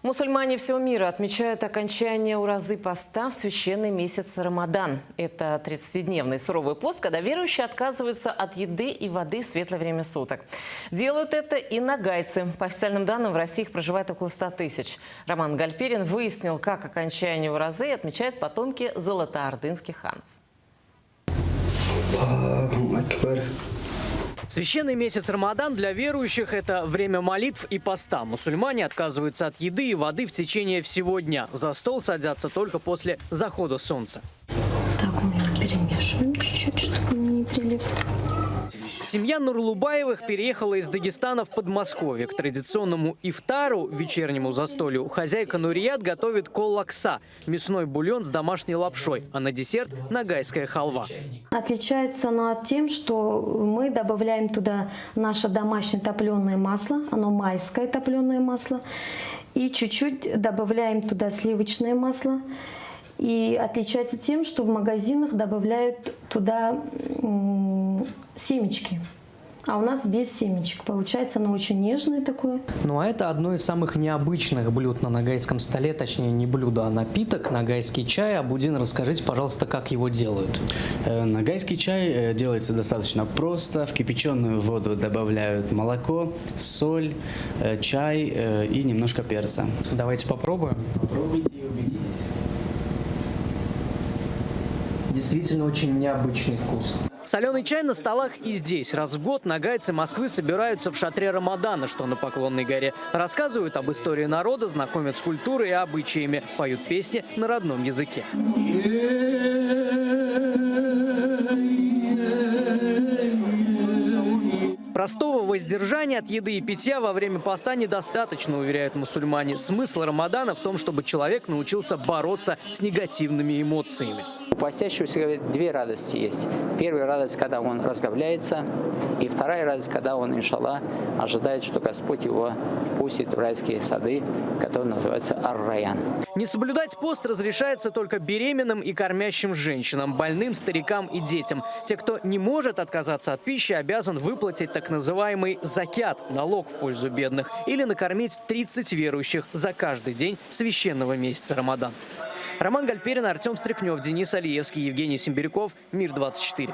Мусульмане всего мира отмечают окончание уразы поста в священный месяц Рамадан. Это 30-дневный суровый пост, когда верующие отказываются от еды и воды в светлое время суток. Делают это и нагайцы. По официальным данным, в России их проживает около 100 тысяч. Роман Гальперин выяснил, как окончание уразы отмечают потомки золотоордынских ханов. Священный месяц Рамадан для верующих – это время молитв и поста. Мусульмане отказываются от еды и воды в течение всего дня. За стол садятся только после захода солнца. Так мы их перемешиваем чуть-чуть, чтобы они не прилипли. Семья Нурлубаевых переехала из Дагестана в Подмосковье. К традиционному ифтару, вечернему застолью, хозяйка Нурият готовит коллакса – мясной бульон с домашней лапшой, а на десерт – нагайская халва. Отличается она тем, что мы добавляем туда наше домашнее топленое масло, оно майское топленое масло, и чуть-чуть добавляем туда сливочное масло. И отличается тем, что в магазинах добавляют туда семечки. А у нас без семечек. Получается, оно очень нежное такое. Ну а это одно из самых необычных блюд на нагайском столе. Точнее, не блюдо, а напиток. Нагайский чай. Абудин, расскажите, пожалуйста, как его делают. Нагайский чай делается достаточно просто. В кипяченую воду добавляют молоко, соль, чай и немножко перца. Давайте попробуем. Попробуйте и убедитесь. Действительно очень необычный вкус. Соленый чай на столах и здесь. Раз в год нагайцы Москвы собираются в шатре Рамадана, что на Поклонной горе. Рассказывают об истории народа, знакомят с культурой и обычаями, поют песни на родном языке. Простого воздержания от еды и питья во время поста недостаточно, уверяют мусульмане. Смысл Рамадана в том, чтобы человек научился бороться с негативными эмоциями. У постящего всегда две радости есть. Первая радость, когда он расслабляется, и вторая радость, когда он, иншаллах, ожидает, что Господь его пустит в райские сады, которые называются Ар-Райян. Не соблюдать пост разрешается только беременным и кормящим женщинам, больным, старикам и детям. Те, кто не может отказаться от пищи, обязан выплатить так называемый закят – налог в пользу бедных, или накормить 30 верующих за каждый день священного месяца Рамадан. Роман Гальперин, Артем Стрекнев, Денис Алиевский, Евгений Сембиряков. Мир 24.